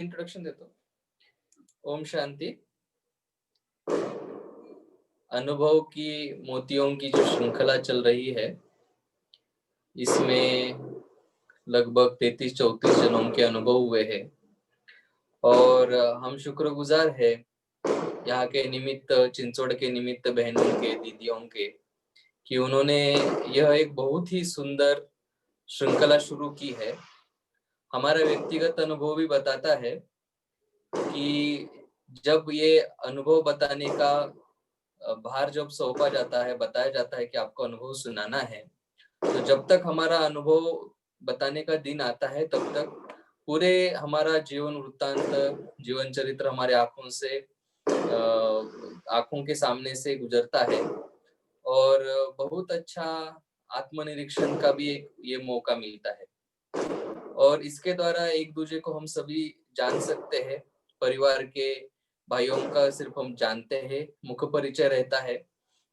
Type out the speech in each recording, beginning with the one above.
Introduction देता हूँ। ओम शांति। अनुभव की मोतियों की जो श्रृंखला चल रही है, इसमें लगभग 33-34 जनों के अनुभव हुए हैं और हम शुक्रगुजार है यहाँ के निमित्त, चिंचोड़ के निमित्त बहनों के, दीदियों के, कि उन्होंने यह एक बहुत ही सुंदर श्रृंखला शुरू की है। हमारा व्यक्तिगत अनुभव भी बताता है कि जब ये अनुभव बताने का भार जब सौंपा जाता है, बताया जाता है कि आपको अनुभव सुनाना है, तो जब तक हमारा अनुभव बताने का दिन आता है, तब तक पूरे हमारा जीवन वृत्तांत, जीवन चरित्र हमारे आंखों के सामने से गुजरता है और बहुत अच्छा आत्मनिरीक्षण का भी एक ये मौका मिलता है और इसके द्वारा एक दूसरे को हम सभी जान सकते हैं। परिवार के भाइयों का सिर्फ हम जानते हैं, मुख परिचय रहता है,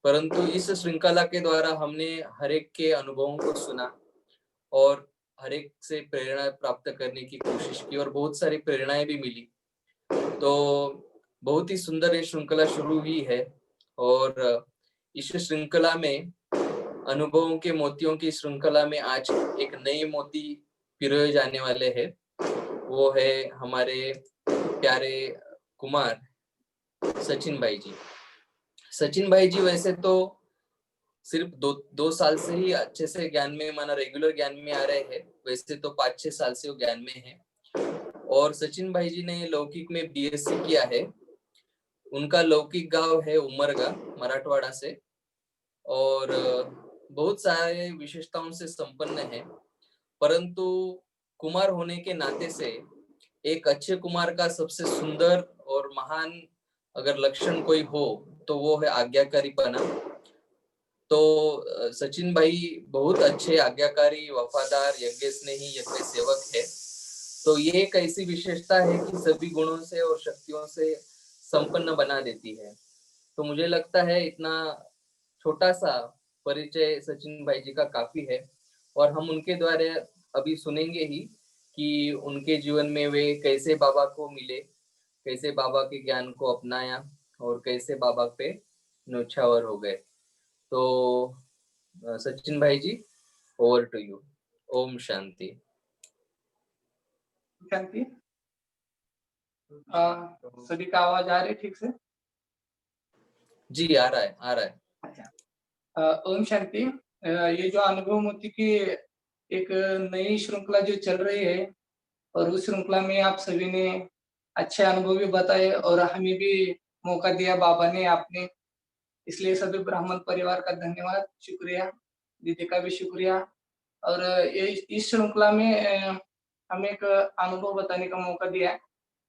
परंतु इस श्रृंखला के द्वारा हमने हर एक के अनुभवों को सुना और हर एक से प्रेरणा प्राप्त करने की कोशिश की और बहुत सारी प्रेरणाएं भी मिली। तो बहुत ही सुंदर ये श्रृंखला शुरू हुई है और इस श्रृंखला में, अनुभवों के मोतियों की श्रृंखला में, आज एक नए मोती पिरोए जाने वाले हैं। वो है हमारे प्यारे कुमार सचिन भाई जी। सचिन भाई जी वैसे तो सिर्फ दो साल से ही अच्छे से ज्ञान में, माना रेगुलर ज्ञान में आ रहे हैं। वैसे तो 5-6 साल से वो ज्ञान में है और सचिन भाई जी ने लौकिक में बीएससी किया है। उनका लौकिक गांव है उमरगा, मराठवाड़ा से, और बहुत सारे विशेषताओं से संपन्न है, परंतु कुमार होने के नाते से एक अच्छे कुमार का सबसे सुंदर और महान अगर लक्षण कोई हो तो वो है आज्ञाकारीपना। तो सचिन भाई बहुत अच्छे आज्ञाकारी, वफादार, यज्ञ स्नेही, यज्ञ सेवक है। तो ये एक ऐसी विशेषता है कि सभी गुणों से और शक्तियों से संपन्न बना देती है। तो मुझे लगता है इतना छोटा सा परिचय सचिन भाई जी का काफी है और हम उनके द्वारा अभी सुनेंगे ही कि उनके जीवन में वे कैसे बाबा को मिले, कैसे बाबा के ज्ञान को अपनाया और कैसे बाबा पे न्योछावर हो गए। तो सचिन भाई जी, over to you. Om Shanti. शांति। सभी का आवाज आ रही है ठीक से? जी आ रहा है। अच्छा, ओम शांति। ये जो अनुभव मोती की एक नई श्रृंखला जो चल रही है और उस श्रृंखला में आप सभी ने अच्छे अनुभव भी बताए और हमें भी मौका दिया बाबा ने, आपने, इसलिए सभी ब्राह्मण परिवार का धन्यवाद, शुक्रिया, दीदी का भी शुक्रिया। और ये इस श्रृंखला में हमें एक अनुभव बताने का मौका दिया,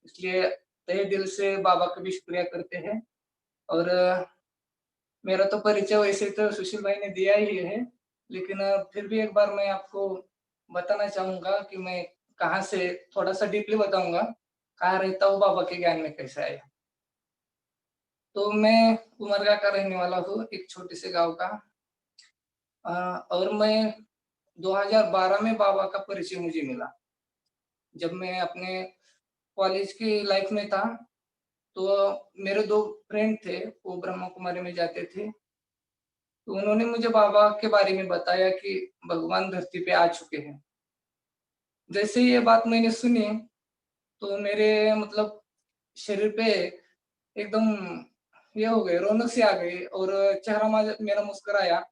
इसलिए तहे दिल से बाबा का भी शुक्रिया करते हैं। और मेरा तो परिचय वैसे तो सुशील भाई ने दिया ही है, लेकिन फिर भी एक बार मैं आपको बताना चाहूंगा कि मैं कहाँ से, थोड़ा सा डीपली बताऊंगा कहाँ रहता हूँ, बाबा के ज्ञान में कैसे आया। तो मैं उमरगा का रहने वाला हूँ, एक छोटे से गांव का। और मैं 2012 में बाबा का परिचय मुझे मिला। जब मैं अपने कॉलेज की लाइफ में था तो मेरे 2 फ्रेंड थे, वो ब्रह्मा कुमारी में जाते थे। तो उन्होंने मुझे बाबा के बारे में बताया कि भगवान धरती पे आ चुके हैं। जैसे ये बात मैंने सुनी तो मेरे मतलब शरीर पे एकदम ये हो गए, रौनक सी आ गई और चेहरा मेरा मुस्कुराया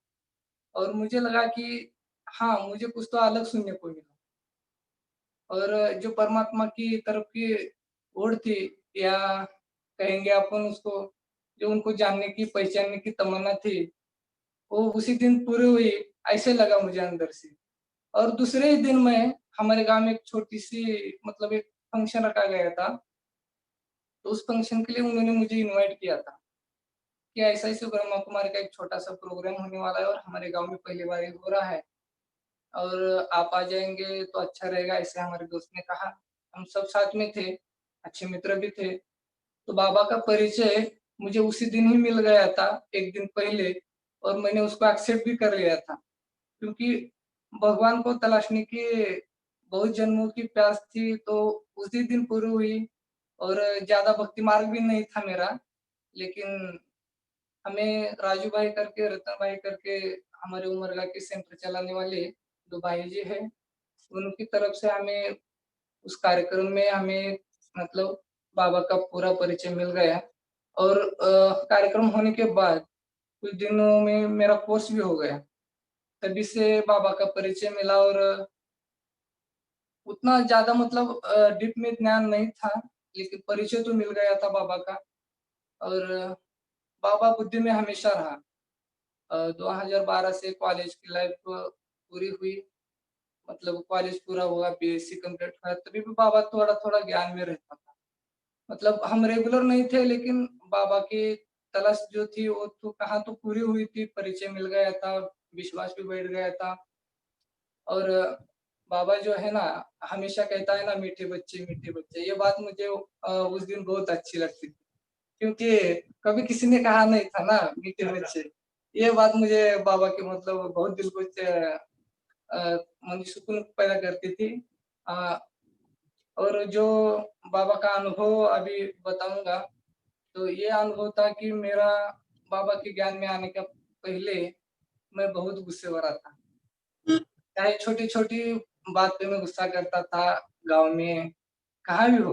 और मुझे लगा कि हाँ, मुझे कुछ तो अलग सुनने को मिला। और जो परमात्मा की तरफ की ओर थी, या कहेंगे अपन उसको, जो उनको जानने की, पहचानने की तमन्ना थी, वो उसी दिन पूरी हुई, ऐसे लगा मुझे अंदर से। और दूसरे ही दिन में हमारे गांव में एक छोटी-सी मतलब एक फंक्शन रखा गया था। तो उस फंक्शन के लिए उन्होंने मुझे इनवाइट किया था कि ऐसा-ऐसा ब्रह्मा कुमारी का एक छोटा-सा प्रोग्राम होने वाला है और हमारे गांव में पहली बार ये हो रहा है और आप आ जाएँगे तो अच्छा रहेगा, ऐसे हमारे दोस्त ने कहा। हम सब साथ में थे, अच्छे मित्र भी थे। तो बाबा का परिचय मुझे उसी दिन ही मिल गया था, 1 दिन पहले, और मैंने उसको एक्सेप्ट भी कर लिया था। क्योंकि भगवान को तलाशने की बहुत जन्मों की प्यास थी, तो उसी दिन पूरी हुई और ज़्यादा भक्ति मार्ग भी नहीं था मेरा। लेकिन हमें राजू भाई करके, रतन भाई करके हमारे उमरगा के सेंटर चलाने वाले 2 भाई जी हैं। उनकी तरफ से हमें उस कार्यक्रम में हमें मतलब बाबा का पूरा परिचय मिल गया और कार्यक्रम होने के बाद कुछ दिनों में मेरा कोर्स भी हो गया। तभी से बाबा का परिचय मिला और उतना ज़्यादा मतलब डीप में ज्ञान नहीं था, लेकिन परिचय तो मिल गया था बाबा का और बाबा बुद्धि में हमेशा रहा। 2012 से कॉलेज की लाइफ पूरी हुई, मतलब कॉलेज पूरा हुआ, बीएससी कंप्लीट हुआ, तभी भी बाबा थोड़ा-थोड़ा ज्ञान में रहता था। मतलब हम रेगुलर नहीं थे, लेकिन बाबा की तलाश जो थी वो तो कहाँ तो पूरी हुई थी, परिचय मिल गया था, विश्वास भी बैठ गया था और बाबा जो है ना, हमेशा कहता है ना मीठे बच्चे, ये बात मुझे उस दिन बहुत अच्छी लगती थी। क्योंकि कभी किसी ने कहा नहीं था ना मीठे बच्चे, ये बात मुझे बाबा के मतलब बहुत दिल को मन में सुकून पैदा करती थी। अ, और जो बाबा का अनुभव अभी बताऊँगा, तो ये अनुभव था कि मेरा बाबा के ज्ञान में आने का पहले मैं बहुत गुस्से वाला था। चाहे छोटी-छोटी बात पे मैं गुस्सा करता था, गाँव में, कहाँ भी हो।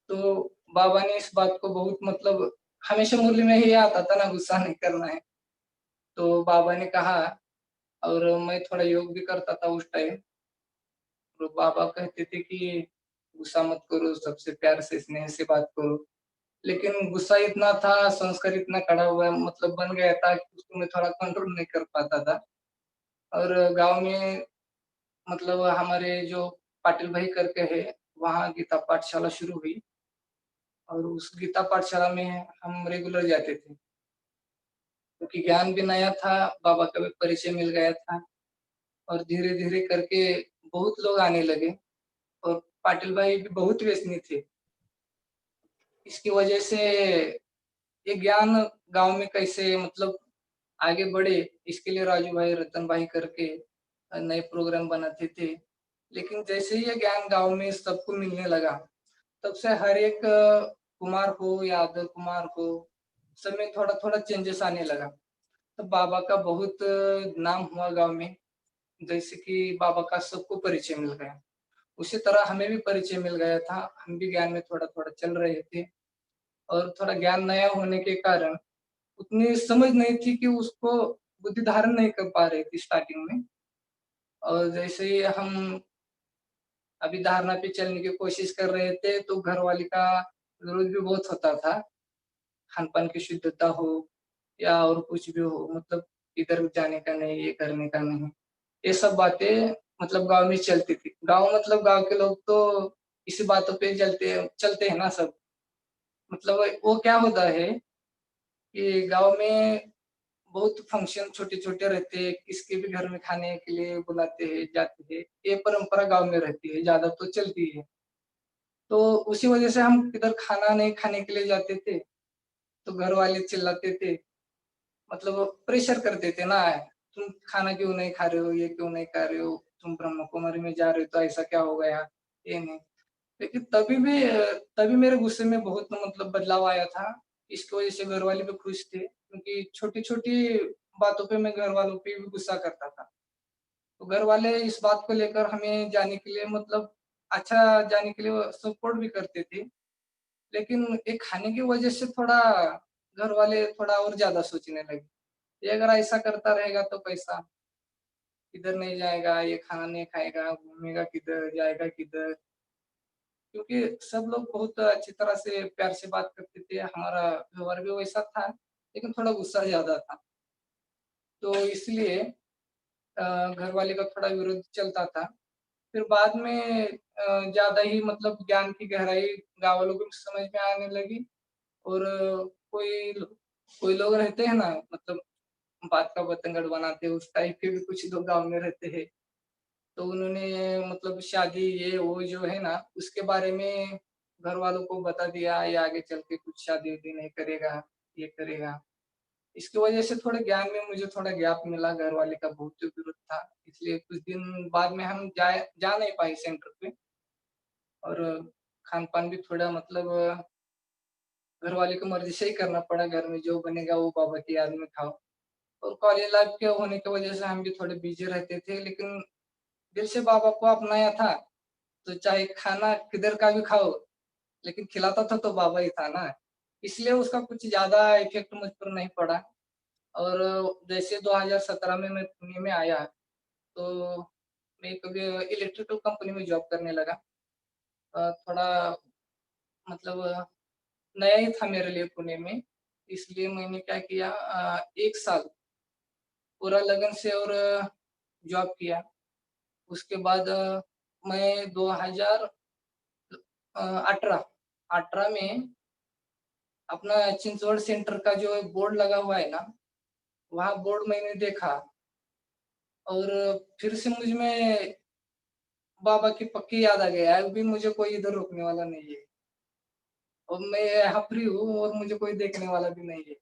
तो बाबा ने इस बात को बहुत मतलब हमेशा मुरली में ही आता था ना गुस्सा नहीं करना है। तो बाबा ने कहा और मैं थोड़ा योग भी करता था उस टाइम। तो बाबा कहते थे कि गुस्सा मत करो, सबसे प्यार से स्नेह से बात करो। लेकिन गुस्सा इतना था, संस्कार इतना कड़ा हुआ मतलब बन गया था कि उसको मैं थोड़ा कंट्रोल नहीं कर पाता था। और गाँव में मतलब हमारे जो पाटिल भाई करके है, वहाँ गीता पाठशाला शुरू हुई और उस गीता पाठशाला में हम रेगुलर जाते थे। क्योंकि ज्ञान भी नया था, बाबा का भी परिचय मिल गया था और धीरे-धीरे करके बहुत लोग आने लगे और पाटिल भाई भी बहुत व्यसनी थे। इसकी वजह से ये ज्ञान गाँव में कैसे मतलब आगे बढ़े, इसके लिए राजू भाई, रतन भाई करके नए प्रोग्राम बनाते थे। लेकिन जैसे ही ये ज्ञान गाँव में सबको मिलने लगा, तब से हर एक कुमार हो या अदर कुमार हो, सब में थोड़ा-थोड़ा चेंजेस आने लगा। तो बाबा का बहुत नाम हुआ गाँव में, जैसे कि बाबा का सबको परिचय मिल गया। उसी तरह हमें भी परिचय मिल गया था, हम भी ज्ञान में थोड़ा-थोड़ा चल रहे थे और थोड़ा ज्ञान नया होने के कारण उतनी समझ नहीं थी कि उसको बुद्धि धारण नहीं कर पा रहे थे स्टार्टिंग में और जैसे ही हम अभी धारणा पे चलने की कोशिश कर रहे थे, तो घरवाली का विरोध भी बहुत होता था। खान-पान की शुद्धता हो या और कुछ भी हो, मतलब इधर जाने का नहीं, ये करने का नहीं। ये सब बातें मतलब गाँव में चलती थी। गाँव मतलब गाँव के लोग तो इसी बातों पे चलते चलते हैं ना सब। मतलब वो क्या होता है कि गाँव में बहुत फंक्शन छोटे-छोटे रहते हैं, किसके भी घर में खाने के लिए बुलाते हैं, जाते हैं। ये परंपरा गाँव में रहती है, ज़्यादा तो चलती है। तो उसी वजह से हम किधर खाना नहीं खाने के लिए जाते थे, तो घर वाले चिल्लाते थे, मतलब प्रेशर करते थे ना, तुम खाना क्यों नहीं खा रहे हो, ये क्यों नहीं खा रहे हो, तुम ब्रह्म कुमारी में जा रहे हो तो ऐसा क्या हो गया, ये नहीं। लेकिन तभी मेरे गुस्से में बहुत मतलब बदलाव आया था। इसकी वजह से घरवाले भी खुश थे क्योंकि छोटी-छोटी बातों पे मैं घरवालों पे भी गुस्सा करता था। तो घरवाले इस बात को लेकर हमें जाने के लिए मतलब अच्छा जाने के लिए सपोर्ट भी करते थे। लेकिन ये खाने की वजह से थोड़ा घरवाले थोड़ा और ज़्यादा सोचने लगे। ये अगर ऐसा करता रहेगा तो कैसा? किधर नहीं जाएगा, ये खाना नहीं खाएगा, घूमेगा किधर, जाएगा किधर? क्योंकि सब लोग बहुत अच्छी तरह से प्यार से बात करते थे, हमारा व्यवहार भी वैसा था, लेकिन थोड़ा गुस्सा ज़्यादा था। तो इसलिए घरवाले का थोड़ा विरोध चलता था। फिर बाद में ज़्यादा ही मतलब ज्ञान की गहराई गाँव वालों को भी समझ में आने लगी और कोई लोग रहते हैं ना मतलब बात का बतंगड़ बनाते हैं, उस टाइप के भी कुछ लोग गाँव में रहते हैं। तो उन्होंने मतलब शादी ये वो जो है ना, उसके बारे में घर वालों को बता दिया, ये आगे चल के कुछ शादी-वादी नहीं करेगा, ये करेगा। इसकी वजह से थोड़े ज्ञान में मुझे थोड़ा गैप मिला, घरवाले का बहुत जो विरोध था, इसलिए कुछ दिन बाद में हम जा नहीं पाए सेंटर पे और खान-पान भी थोड़ा मतलब घरवाले की मर्ज़ी से ही करना पड़ा, घर में जो बनेगा वो बाबा की याद में खाओ। और कॉलेज लाइफ़ के होने की वजह से हम भी थोड़े बिज़ी रहते थे, लेकिन दिल से बाबा को अपनाया था, तो चाहे खाना किधर का भी खाओ, लेकिन खिलाता था तो बाबा ही था ना, इसलिए उसका कुछ ज़्यादा इफ़ेक्ट मुझ पर नहीं पड़ा। और जैसे 2017 में मैं पुणे में आया, तो मैं एक इलेक्ट्रिकल कंपनी में जॉब करने लगा। थोड़ा मतलब नया ही था मेरे लिए पुणे में, इसलिए मैंने क्या किया 1 साल पूरा लगन से और जॉब किया। उसके बाद मैं 2018 18 में अपना चिंचवड सेंटर का जो बोर्ड लगा हुआ है ना, वहाँ बोर्ड मैंने देखा और फिर से मुझ में बाबा की पक्की याद आ गया, अभी मुझे कोई इधर रोकने वाला नहीं है और मैं यहाँ फ्री हूँ और मुझे कोई देखने वाला भी नहीं है।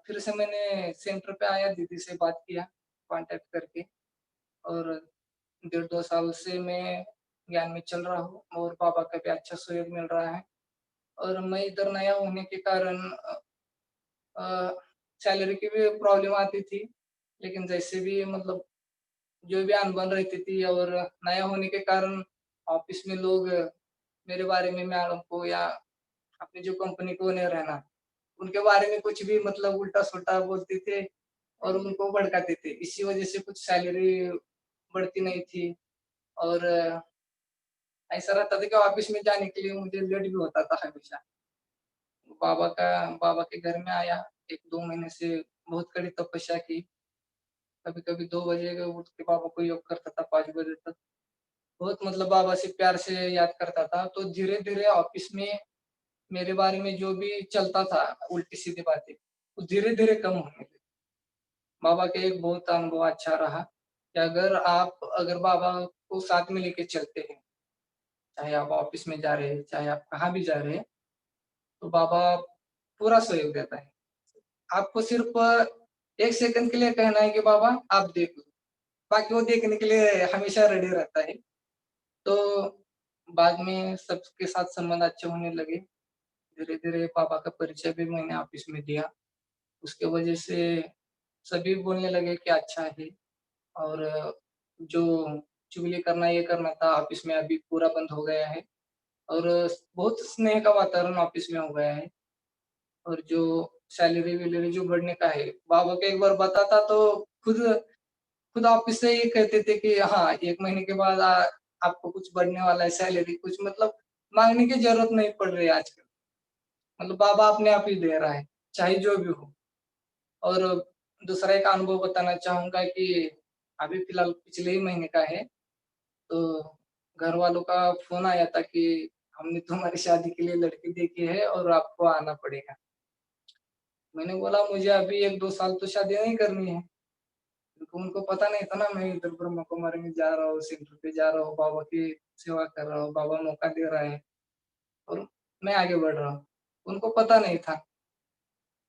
फिर से मैंने सेंटर पे आया, दीदी से बात किया कॉन्टैक्ट करके और डेढ़ 2 साल से मैं ज्ञान में चल रहा हूँ और बाबा का भी अच्छा सहयोग मिल रहा है और मैं इधर नया होने के कारण अ, सैलरी की भी प्रॉब्लम आती थी, लेकिन जैसे भी मतलब जो भी अनबन रहती थी और नया होने के कारण ऑफिस में लोग मेरे बारे में मैडम को या अपनी जो कंपनी के ओनर है ना, उनके बारे में कुछ भी मतलब उल्टा-सुल्टा बोलते थे और उनको भड़काते थे। इसी वजह से कुछ सैलरी बढ़ती नहीं थी और ऐसा रहता था कि ऑफिस में जाने के लिए मुझे लेट भी होता था हमेशा। बाबा के घर में आया, 1-2 महीने से बहुत कड़ी तपस्या की। कभी-कभी 2 बजे उठ के बाबा को योग करता था 5 बजे तक। बहुत मतलब बाबा से प्यार से याद करता था। तो धीरे-धीरे ऑफिस में मेरे बारे में जो भी चलता था उल्टी-सीधी बातें, वो धीरे-धीरे कम होने लगी। बाबा का एक बहुत अनुभव अच्छा रहा कि अगर बाबा को साथ में लेके चलते हैं, चाहे आप ऑफिस में जा रहे हैं, चाहे आप कहाँ भी जा रहे हैं, तो बाबा पूरा सहयोग देता है। आपको सिर्फ 1 सेकंड के लिए कहना है कि बाबा आप देख लो, बाकी वो देखने के लिए हमेशा रेडी रहता है। तो बाद में सबके साथ संबंध अच्छे होने लगे। धीरे-धीरे पापा का परिचय भी मैंने ऑफ़िस में दिया। उसके वजह से सभी बोलने लगे कि अच्छा है और जो चुगली करना, ये करना था ऑफ़िस में अभी पूरा बंद हो गया है और बहुत स्नेह का वातावरण ऑफ़िस में हो गया है और जो सैलरी-वैलरी जो बढ़ने का है, बाबा को एक बार बताता तो खुद खुद ऑफ़िस से ये कहते थे कि हाँ, 1 महीने के बाद आपको कुछ बढ़ने वाला है सैलरी कुछ मतलब माँगने की ज़रूरत नहीं पड़ रही है आजकल। मतलब बाबा अपने आप ही दे रहा है, चाहे जो भी हो। और दूसरा एक अनुभव बताना चाहूँगा कि अभी फ़िलहाल पिछले ही महीने का है, तो घरवालों का फ़ोन आया था कि हमने तुम्हारी शादी के लिए लड़की देखी है और आपको आना पड़ेगा। मैंने बोला मुझे अभी 1-2 साल तो शादी नहीं करनी है। क्योंकि उनको पता नहीं था ना मैं इधर ब्रह्मा कुमारी में जा रहा हूँ, सेंटर पे जा रहा हूँ, बाबा की सेवा कर रहा हूँ, बाबा मौका दे रहा है और मैं आगे बढ़ रहा हूँ। उनको पता नहीं था।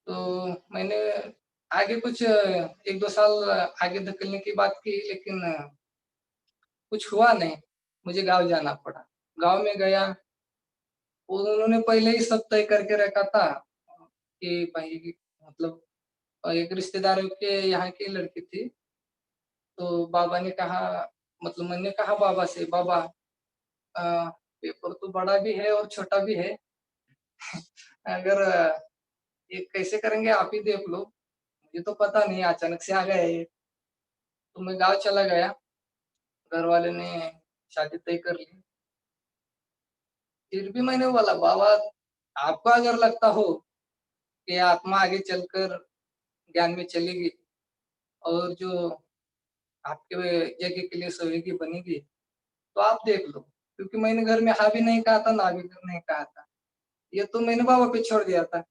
तो मैंने आगे कुछ 1-2 साल आगे धकेलने की बात की लेकिन कुछ हुआ नहीं। मुझे गाँव जाना पड़ा। गाँव में गया, उन्होंने पहले ही सब तय करके रखा था कि भाई मतलब एक रिश्तेदारों के यहाँ की लड़की थी। तो बाबा ने कहा मतलब मैंने कहा बाबा से, "बाबा अ, पेपर तो बड़ा भी है और छोटा भी है। अगर ये कैसे करेंगे आप ही देख लो, मुझे तो पता नहीं अचानक से आ गया ये।" तो मैं गाँव चला गया, घरवाले ने शादी तय कर ली। फिर भी मैंने बोला, "बाबा आपको अगर लगता हो कि आत्मा आगे चलकर ज्ञान में चलेगी और जो आपके जगह के लिए सहयोगी बनेगी, तो आप देख लो।" क्योंकि मैंने घर में हाँ भी नहीं कहा था, ना भी नहीं कहा था। ये तो मैंने बाबा पे छोड़ दिया था।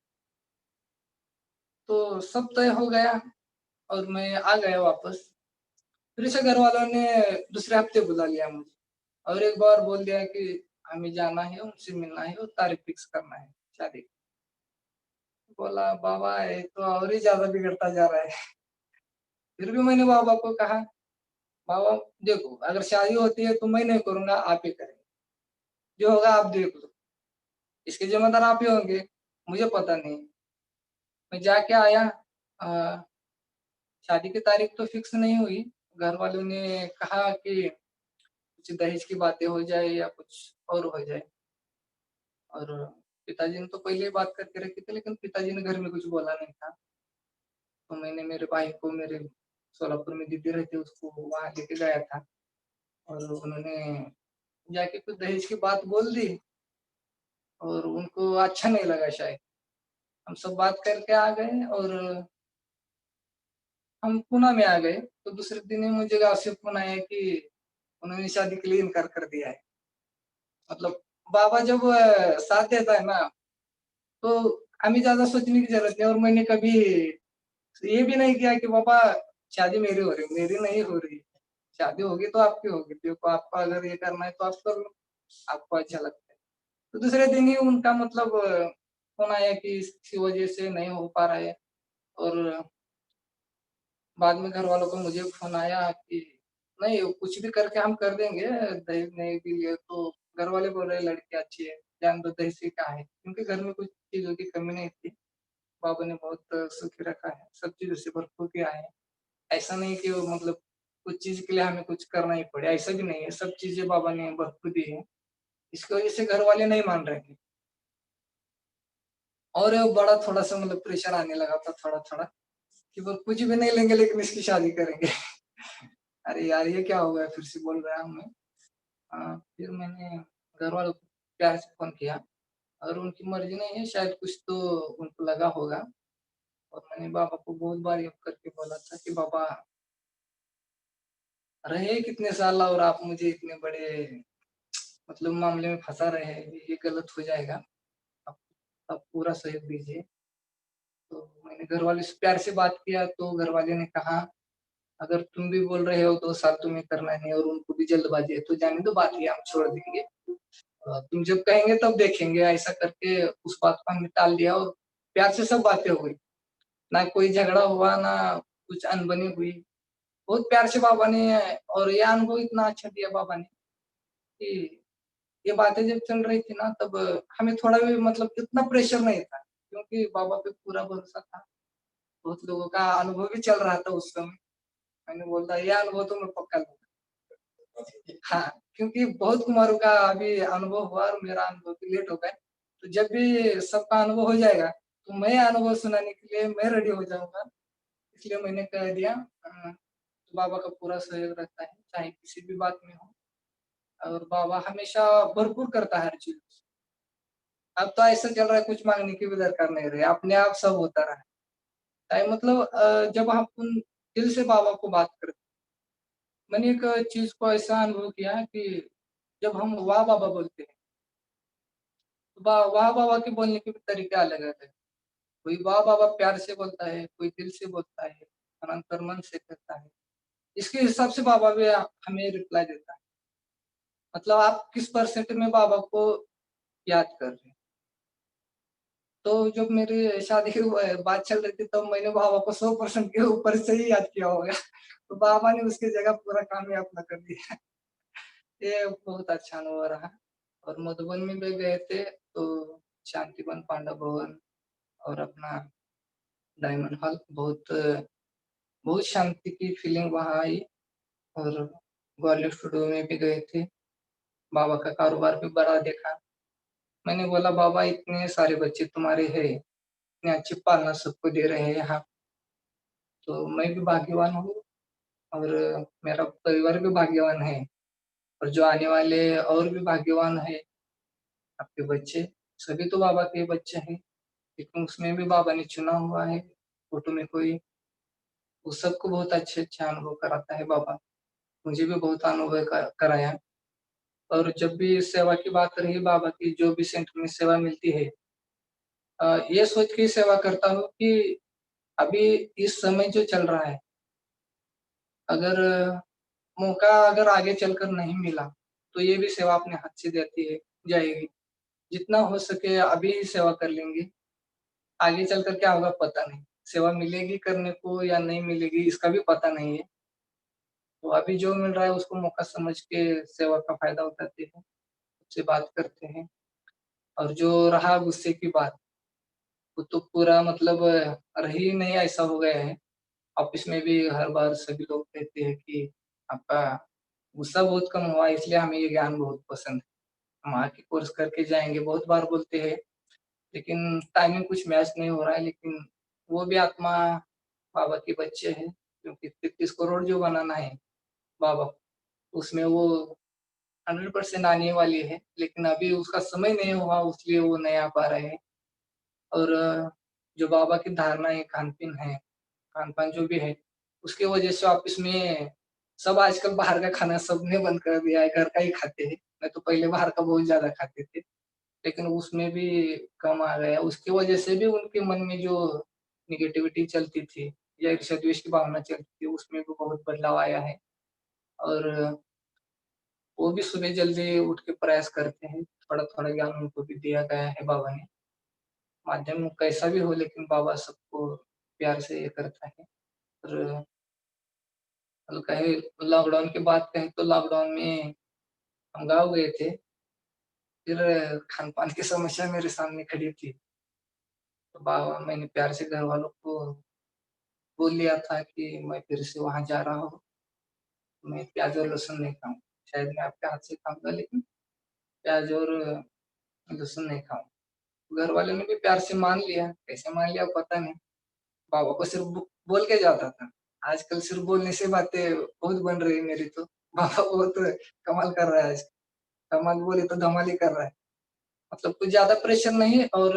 तो सब तय हो गया और मैं आ गया वापस। फिर से घरवालों ने दूसरे हफ्ते बुला लिया मुझे और एक बार बोल दिया कि हमें जाना है, उनसे मिलना है और तारीख फिक्स करना है शादी की। बोला बाबा ये तो और ही ज़्यादा बिगड़ता जा रहा है। फिर भी मैंने बाबा को कहा, बाबा देखो अगर शादी होती है तो मैं नहीं करूँगा, आप ही करेंगे। जो होगा आप देख लो, इसके ज़िम्मेदार आप ही होंगे, मुझे पता नहीं। मैं जाके आया अ, शादी की तारीख तो फिक्स नहीं हुई, घर वालों ने कहा कि कुछ दहेज की बातें हो जाए या कुछ और हो जाए और पिताजी ने तो पहले ही बात करके रखी थी, लेकिन पिताजी ने घर में कुछ बोला नहीं था। तो मैंने मेरे भाई को मेरे सोलापुर में दीदी रहती है उसको वहाँ लेके गया था और उन्होंने जाके कुछ दहेज की बात बोल दी और उनको अच्छा नहीं लगा शायद। हम सब बात करके आ गए और हम पूना में आ गए, तो दूसरे दिन ही मुझे गाँव से फ़ोन आया कि उन्होंने शादी के लिए इनकार कर दिया है। मतलब बाबा जब साथ देता है ना, तो हमें ज़्यादा सोचने की ज़रूरत नहीं और मैंने कभी ये भी नहीं किया कि पापा शादी मेरी हो रही है, मेरी नहीं हो रही है। शादी होगी तो आपकी होगी, देखो आपको अगर ये करना है तो आप कर लो, आपको अच्छा लगता है। तो दूसरे दिन ही उनका मतलब फ़ोन आया कि इसकी वजह से नहीं हो पा रहा है और बाद में घरवालों को मुझे फ़ोन आया कि नहीं कुछ भी करके हम कर देंगे, दहेज नहीं भी लिए तो घरवाले बोल रहे लड़की अच्छी है, जान दो दहेज से क्या है? क्योंकि घर में कुछ चीज़ों की कमी नहीं थी। बाबा ने बहुत सुखी रखा है, सब चीज़ों से भरपूर किया है। ऐसा नहीं कि वो मतलब कुछ चीज़ के लिए हमें कुछ करना ही पड़े, ऐसा भी नहीं है, सब चीज़ें बाबा ने भरपूर दी है। इसकी वजह से घरवाले नहीं मान रहे थे और बड़ा थोड़ा-सा मतलब प्रेशर आने लगा था थोड़ा-थोड़ा कि वो कुछ भी नहीं लेंगे लेकिन इसकी शादी करेंगे। अरे यार! ये क्या हो गया फिर से बोल रहा हूँ मैं। फिर मैंने घरवालों को प्यार से फ़ोन किया और उनकी मर्ज़ी नहीं है शायद कुछ तो उनको लगा होगा और मैंने बाबा को बहुत बार ये करके बोला था कि बाबा रहे कितने साल और आप मुझे इतने बड़े मतलब मामले में फँसा रहे हैं, ये गलत हो जाएगा। आप आप पूरा सहयोग दीजिए। तो मैंने घरवालों से प्यार से बात किया तो घरवाले ने कहा, "अगर तुम भी बोल रहे हो 2 साल तुम्हें करना नहीं और उनको भी जल्दबाज़ी है, तो जाने दो बात ये हम छोड़ देंगे। तुम जब कहेंगे तब देखेंगे।" ऐसा करके उस बात को हमने टाल दिया और प्यार से सब बातें हो गई। ना कोई झगड़ा हुआ, ना कुछ अनबनी हुई। बहुत प्यार से बाबा ने और ये अनुभव इतना अच्छा दिया बाबा ने कि ये बातें जब चल रही थी ना तब हमें थोड़ा भी मतलब इतना प्रेशर नहीं था, क्योंकि बाबा पे पूरा भरोसा था। बहुत लोगों का अनुभव भी चल रहा था उस समय। मैंने बोला ये अनुभव तो मैं पक्का लूँगा। हाँ, क्योंकि बहुत कुमारों का अभी अनुभव हुआ और मेरा अनुभव भी लेट हो गया। तो जब भी सबका अनुभव हो जाएगा, तो मैं अनुभव सुनाने के लिए मैं रेडी हो जाऊँगा। इसलिए मैंने कह दिया बाबा का पूरा सहयोग रहता है, चाहे किसी भी बात में हो और बाबा हमेशा भरपूर करता है हर चीज़। अब तो ऐसा चल रहा है कुछ माँगने की भी दरकार नहीं रही, अपने आप सब होता रहा है। चाहे मतलब जब हम उन दिल से बाबा को बात करते मैंने एक चीज़ को ऐसा अनुभव किया है कि जब हम वाह बाबा बोलते हैं, तो वाह बाबा के बोलने के भी तरीके अलग-अलग हैं। कोई वाह बाबा प्यार से बोलता है, कोई दिल से बोलता है, और अंतर्मन से करता है। इसके हिसाब से बाबा भी हमें रिप्लाई देता है। मतलब आप किस परसेंट में बाबा को याद कर रहे हैं। तो जब मेरी शादी की बात चल रही थी तब मैंने बाबा को 100% के ऊपर से ही याद किया होगा। तो बाबा ने उसकी जगह पूरा काम ही अपना कर दिया। ये बहुत अच्छा अनुभव रहा और मधुबन में भी गए थे तो शांतिवन, पांडव भवन और अपना डायमंड हॉल बहुत शांति की फीलिंग वहाँ आई और ग्वालियर स्टूडियो में भी गए थे। बाबा का कारोबार भी बढ़ा देखा। मैंने बोला बाबा इतने सारे बच्चे तुम्हारे हैं, इतनी अच्छी पालना सबको दे रहे हैं यहाँ, तो मैं भी भाग्यवान हूँ और मेरा परिवार भी भाग्यवान है और जो आने वाले और भी भाग्यवान है, आपके बच्चे, सभी तो बाबा के बच्चे हैं, लेकिन उसमें भी बाबा ने चुना हुआ है, फ़ोटो में कोई, वो सबको बहुत अच्छे-अच्छे अनुभव कराता है बाबा। मुझे भी बहुत अनुभव कराया और जब भी सेवा की बात रही बाबा की जो भी सेंटर में सेवा मिलती है ये सोच के सेवा करता हूँ कि अभी इस समय जो चल रहा है, अगर मौका अगर आगे चलकर नहीं मिला, तो ये भी सेवा अपने हाथ से जाती है जाएगी। जितना हो सके अभी ही सेवा कर लेंगे, आगे चलकर क्या होगा पता नहीं। सेवा मिलेगी करने को या नहीं मिलेगी इसका भी पता नहीं है। तो अभी जो मिल रहा है उसको मौका समझ के सेवा का फ़ायदा उठाते हैं, उससे बात करते हैं और जो रहा गुस्से की बात, वो तो पूरा मतलब रह ही नहीं ऐसा हो गया है। ऑफ़िस में भी हर बार सभी लोग कहते हैं कि आपका गुस्सा बहुत कम हुआ है इसलिए हमें ये ज्ञान बहुत पसंद है। हम आके कोर्स करके जाएँगे, बहुत बार बोलते हैं, लेकिन टाइमिंग कुछ मैच नहीं हो रहा है लेकिन वो भी आत्मा बाबा के बच्चे हैं, क्योंकि 33 करोड़ जो बनाना है बाबा को, उसमें वो 100% आने वाली है, लेकिन अभी उसका समय नहीं हुआ इसलिए वो नहीं आ पा रहे हैं। और जो बाबा की धारणा है, खान-पीन है, खान-पान जो भी है, उसकी वजह से ऑफ़िस में सब आजकल बाहर का खाना सबने बंद कर दिया है, घर का ही खाते हैं। नहीं तो पहले बाहर का बहुत ज़्यादा खाते थे, लेकिन उसमें भी कम आ गया। उसकी वजह से भी उनके मन में जो नेगेटिविटी चलती थी या ईर्ष्या-द्वेष की भावना चलती थी, उसमें भी बहुत बदलाव आया है। और वो भी सुबह जल्दी उठ के प्रयास करते हैं। थोड़ा-थोड़ा ज्ञान उनको भी दिया गया है बाबा ने। माध्यम कैसा भी हो लेकिन बाबा सबको प्यार से ये करता है। और मतलब कहें लॉकडाउन की बात कहें तो लॉकडाउन में हम गाँव गए थे, फिर खान-पान की समस्या मेरे सामने खड़ी थी। तो बाबा मैंने प्यार से घरवालों को बोल दिया था कि मैं फिर से वहाँ जा रहा हूँ, मैं प्याज़ और लहसुन नहीं खाऊँगा। शायद मैं आपके हाथ से खाऊँगा लेकिन प्याज़ और लहसुन नहीं खाऊँगा। घरवालों ने भी प्यार से मान लिया, कैसे मान लिया पता नहीं। बाबा को सिर्फ़ बोल के जाता था। आजकल सिर्फ़ बोलने से बातें बहुत बन रही है मेरी तो। बाबा बहुत कमाल कर रहा है आज, कमाल बोले तो धमाल ही कर रहा है। मतलब कुछ ज़्यादा प्रेशर नहीं और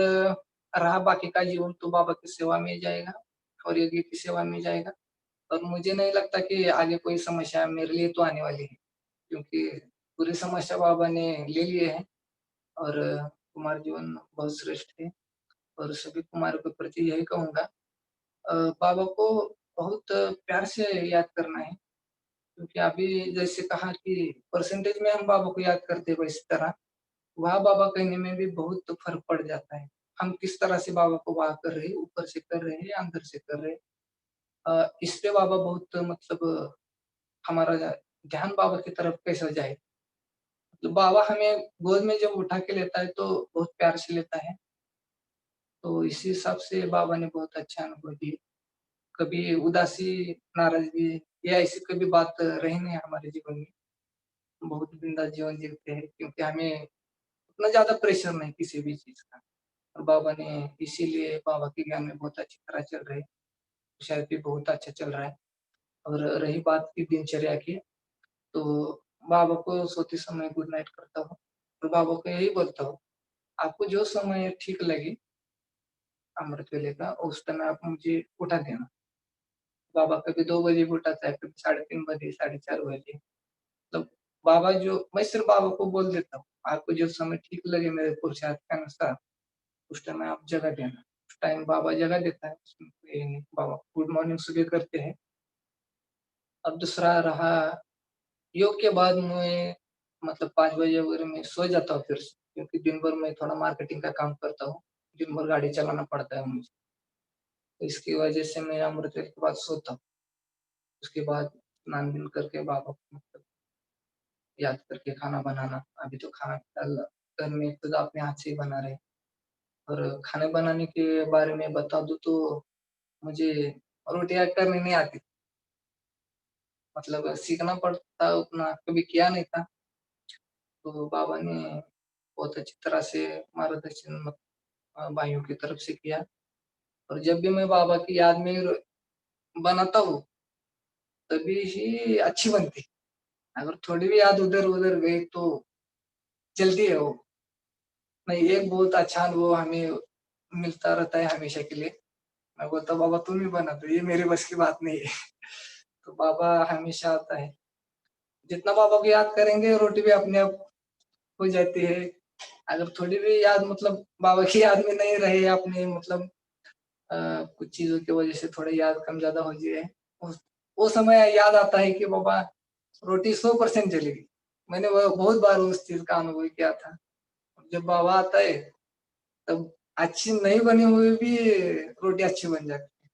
रहा बाकी का जीवन तो बाबा की सेवा में ही जाएगा और यज्ञ की सेवा में जाएगा। और मुझे नहीं लगता कि आगे कोई समस्या मेरे लिए तो आने वाली है, क्योंकि पूरी समस्या बाबा ने ले लिए हैं और कुमार जीवन बहुत श्रेष्ठ है और सभी कुमारों के प्रति यही कहूँगा, बाबा को बहुत प्यार से याद करना है, क्योंकि अभी जैसे कहा कि परसेंटेज में हम बाबा को याद करते हैं वैसी तरह वहाँ बाबा कहने में भी बहुत फ़र्क पड़ जाता है। हम किस तरह से बाबा को वाह कर रहे हैं, ऊपर से कर रहे हैं या अंदर से कर रहे हैं। इस पे बाबा बहुत मतलब हमारा ध्यान बाबा की तरफ कैसा जाए। तो बाबा हमें गोद में जब उठा के लेता है तो बहुत प्यार से लेता है। तो इसी हिसाब से बाबा ने बहुत अच्छा अनुभव दिए। कभी उदासी, नाराज़गी या ऐसी कभी बात रही नहीं हमारे जीवन में। बहुत बिंदास जीवन जीते हैं क्योंकि हमें उतना ज़्यादा प्रेशर नहीं किसी भी चीज़ का। और बाबा ने इसीलिए बाबा के ज्ञान में बहुत अच्छी तरह चल रहे हैं। शायद भी बहुत अच्छा चल रहा है। और रही बात की दिनचर्या की, तो बाबा को सोते समय गुड नाइट करता हूँ और बाबा को यही बोलता हूँ, आपको जो समय ठीक लगे अमृत वेले का, उस समय आप मुझे उठा देना। बाबा कभी 2 बजे भी उठाता है, कभी साढ़े 3 बजे, साढ़े 4 बजे। मतलब बाबा जो मैं सिर्फ़ बाबा को बोल देता हूँ, आपको जो समय ठीक लगे मेरे पुरुषार्थ के अनुसार, उस टाइम आप जगह देना। उस टाइम बाबा जगह देता है, उसमें कोई नहीं, बाबा गुड मॉर्निंग सुबह करते हैं। अब दूसरा रहा योग के बाद मैं मतलब 5 बजे वगैरह मैं सो जाता हूँ फिर से, क्योंकि दिन भर मैं थोड़ा मार्केटिंग का काम करता हूँ। दिन भर गाड़ी चलाना पड़ता है मुझे, तो इसकी वजह से मैं अमृत वेले के बाद सोता हूँ। उसके बाद स्नान-विन करके बाबा को मतलब याद करके खाना बनाना। अभी तो खाना फिलहाल घर में खुद अपने हाथ से ही बना रहे हैं। और खाने बनाने के बारे में बता दूँ तो मुझे रोटियाँ करनी नहीं आती, मतलब सीखना पड़ता उतना कभी किया नहीं था। तो बाबा ने बहुत अच्छी तरह से मार्गदर्शन भाइयों की तरफ से किया और जब भी मैं बाबा की याद में बनाता हूँ, तभी ही अच्छी बनती। अगर थोड़ी भी याद उधर-उधर गई तो जलती है वो। नहीं, एक बहुत अच्छा अनुभव हमें मिलता रहता है हमेशा के लिए। मैं बोलता हूँ, "बाबा तुम ही बना दो, ये मेरे बस की बात नहीं है।" तो बाबा हमेशा आता है। जितना बाबा को याद करेंगे, रोटी भी अपने आप हो जाती है। अगर थोड़ी भी याद मतलब बाबा की याद में नहीं रहे अपने मतलब अ, कुछ चीज़ों की वजह से थोड़ा याद कम ज़्यादा हो जाए, उस वो समय याद आता है कि बाबा रोटी 100% जलेगी। मैंने वो बहुत बार उस चीज़ का अनुभव किया था। जब बाबा आता है, तब अच्छी नहीं बनी हुई भी रोटी अच्छी बन जाती है।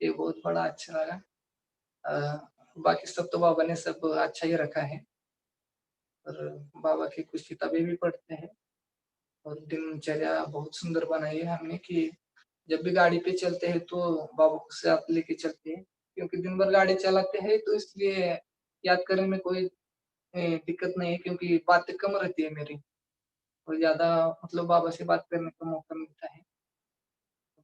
ये बहुत बड़ा अच्छा लगा। बाकी सब तो बाबा ने सब अच्छा ही रखा है और बाबा की कुछ किताबें भी पढ़ते हैं और दिनचर्या बहुत सुंदर बनाई है हमने कि जब भी गाड़ी पे चलते हैं तो बाबा को साथ लेके चलते हैं क्योंकि दिन भर गाड़ी चलाते हैं तो इसलिए याद करने में कोई दिक्कत नहीं है क्योंकि बातें कम रहती है मेरी और ज़्यादा मतलब बाबा से बात करने का मौका मिलता है।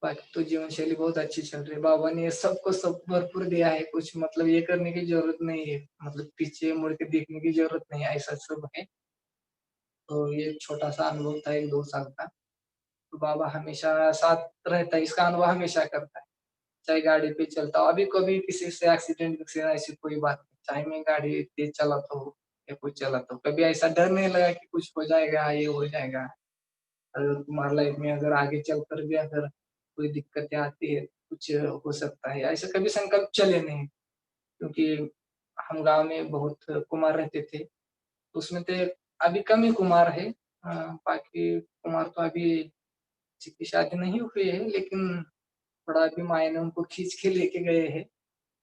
बाकी तो जीवन शैली बहुत अच्छी चल रही है। बाबा ने सबको सब भरपूर दिया है, कुछ मतलब ये करने की ज़रूरत नहीं है, मतलब पीछे मुड़ के देखने की ज़रूरत नहीं है, ऐसा सब है। तो ये छोटा-सा अनुभव था 1-2 साल का। तो बाबा हमेशा साथ रहता है, इसका अनुभव हमेशा करता है। चाहे गाड़ी पे चलता हो, अभी कभी किसी से एक्सीडेंट से ऐसी कोई बात नहीं, चाहे मैं गाड़ी तेज़ चलाता हूँ या कुछ चलाता हूँ, कभी ऐसा डर नहीं लगा कि कुछ हो जाएगा, ये हो जाएगा। अगर तुम्हारी लाइफ में अगर आगे चलकर भी अगर कोई दिक्कतें आती है, कुछ हो सकता है, ऐसा कभी संकल्प चले नहीं, क्योंकि हम गाँव में बहुत कुम्हार रहते थे, तो उसमें तो अभी कम ही कुम्हार है। बाकी कुम्हार तो अभी किसी की शादी नहीं हुई है, लेकिन थोड़ा अभी मायने उनको खींच के लेके गए हैं।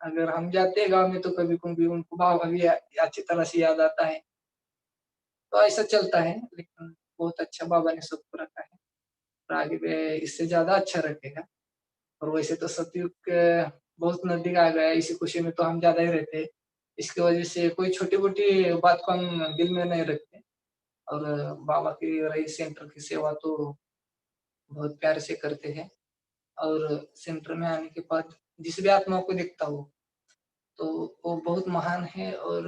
अगर हम जाते हैं गाँव में तो कभी-कभी उनको बाबा भी अच्छी तरह से याद आता है। तो ऐसा चलता है, लेकिन बहुत अच्छा बाबा ने सबको रखा है और आगे भी इससे ज़्यादा अच्छा रखेगा। और वैसे तो सतयुग बहुत नज़दीक आ गया है, इसी खुशी में तो हम ज़्यादा ही रहते हैं। इसकी वजह से कोई छोटी-मोटी बात को हम दिल में नहीं रखते और बाबा की रही सेंटर की सेवा तो बहुत प्यार से करते हैं और सेंटर में आने के बाद जिस भी आत्मा को देखता हूँ, तो वो बहुत महान है और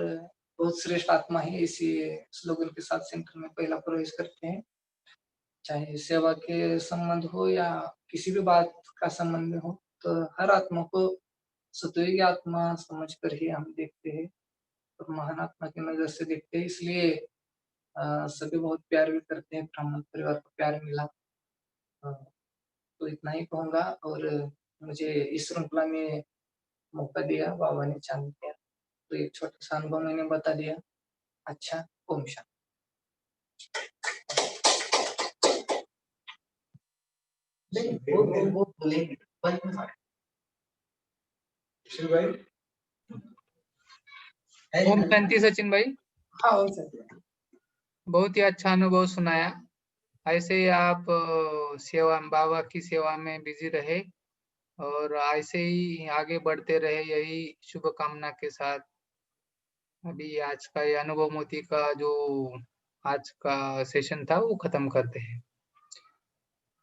बहुत श्रेष्ठ आत्मा है, इसी स्लोगन के साथ सेंटर में पहला प्रवेश करते हैं। चाहे सेवा के संबंध हो या किसी भी बात का संबंध हो, तो हर आत्मा को सतोई की आत्मा समझकर ही हम देखते हैं और महान आत्मा की नज़र से देखते हैं। इसलिए सभी बहुत प्यार भी करते हैं, ब्राह्मण परिवार को प्यार मिला। अ, तो इतना ही कहूँगा और मुझे इस श्रृंखला में मौका दिया, बाबा ने चाँद दिया, तो एक छोटा-सा अनुभव मैंने बता दिया। अच्छा, ओम शांति। नहीं, वो बोलेंगे, बंद मत शिव भाई है ओम ना? शांति सचिन भाई, हाँ, ओम शांति। बहुत ही अच्छा अनुभव सुनाया। ऐसे ही आप सेवा बाबा की सेवा में बिजी रहे और ऐसे ही आगे बढ़ते रहे, यही शुभकामना के साथ अभी आज का ये अनुभव मोती का जो आज का सेशन था वो खत्म करते हैं।